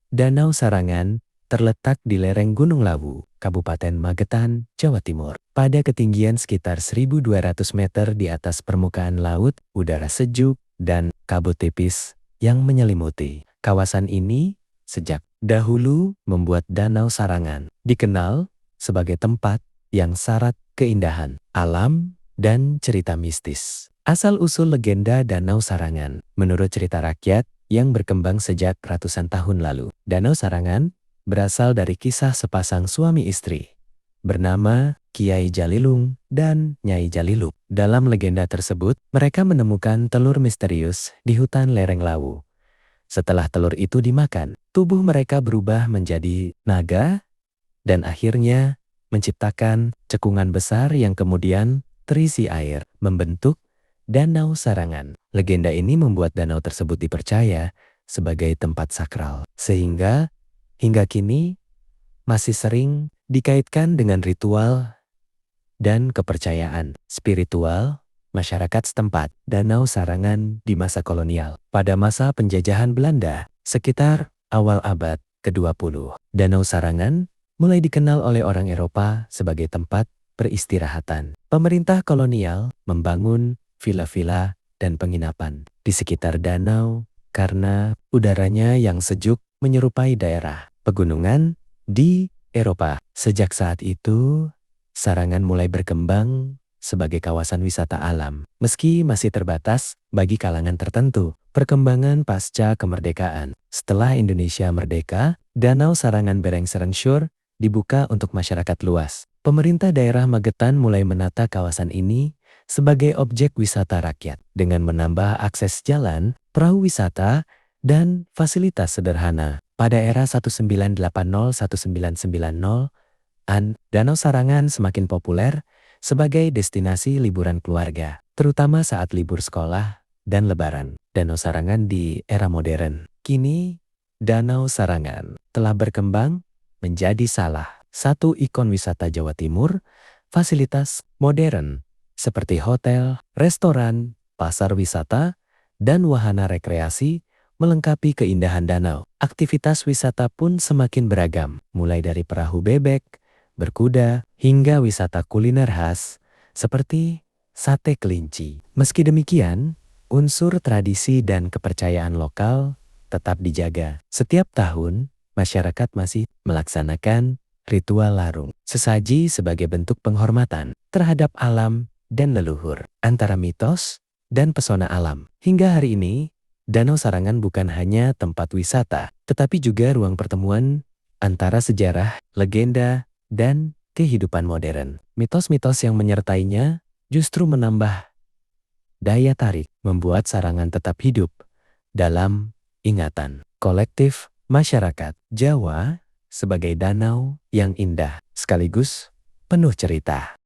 Danau Sarangan terletak di lereng Gunung Lawu, Kabupaten Magetan, Jawa Timur. Pada ketinggian sekitar 1.200 meter di atas permukaan laut, udara sejuk, dan kabut tipis yang menyelimuti. Kawasan ini sejak dahulu membuat Danau Sarangan dikenal sebagai tempat yang syarat keindahan alam dan cerita mistis. Asal-usul legenda Danau Sarangan, menurut cerita rakyat yang berkembang sejak ratusan tahun lalu. Danau Sarangan berasal dari kisah sepasang suami istri bernama Kiai Jalilung dan Nyai Jaliluk. Dalam legenda tersebut, mereka menemukan telur misterius di hutan lereng Lawu. Setelah telur itu dimakan, tubuh mereka berubah menjadi naga dan akhirnya menciptakan cekungan besar yang kemudian terisi air, membentuk Danau Sarangan. Legenda ini membuat danau tersebut dipercaya sebagai tempat sakral, sehingga hingga kini masih sering dikaitkan dengan ritual dan kepercayaan spiritual masyarakat setempat. Danau Sarangan di masa kolonial. Pada masa penjajahan Belanda, sekitar awal abad ke-20, Danau Sarangan mulai dikenal oleh orang Eropa sebagai tempat peristirahatan. Pemerintah kolonial membangun villa-villa dan penginapan di sekitar danau karena udaranya yang sejuk menyerupai daerah pegunungan di Eropa. Sejak saat itu, Sarangan mulai berkembang sebagai kawasan wisata alam. Meski masih terbatas bagi kalangan tertentu, perkembangan pasca kemerdekaan. Setelah Indonesia merdeka, Danau Sarangan Bereng-Serengsur dibuka untuk masyarakat luas. Pemerintah daerah Magetan mulai menata kawasan ini sebagai objek wisata rakyat dengan menambah akses jalan, perahu wisata, dan fasilitas sederhana. Pada era 1980-1990-an, Danau Sarangan semakin populer sebagai destinasi liburan keluarga, terutama saat libur sekolah dan lebaran. Danau Sarangan di era modern. Kini, Danau Sarangan telah berkembang menjadi salah satu ikon wisata Jawa Timur. Fasilitas modern seperti hotel, restoran, pasar wisata, dan wahana rekreasi melengkapi keindahan danau. Aktivitas wisata pun semakin beragam, mulai dari perahu bebek, berkuda, hingga wisata kuliner khas seperti sate kelinci. Meski demikian, unsur tradisi dan kepercayaan lokal tetap dijaga. Setiap tahun, masyarakat masih melaksanakan ritual larung sesaji sebagai bentuk penghormatan terhadap alam dan leluhur. Antara mitos dan pesona alam. Hingga hari ini, Danau Sarangan bukan hanya tempat wisata, tetapi juga ruang pertemuan antara sejarah, legenda, dan kehidupan modern. Mitos-mitos yang menyertainya justru menambah daya tarik, membuat Sarangan tetap hidup dalam ingatan kolektif masyarakat Jawa sebagai danau yang indah sekaligus penuh cerita.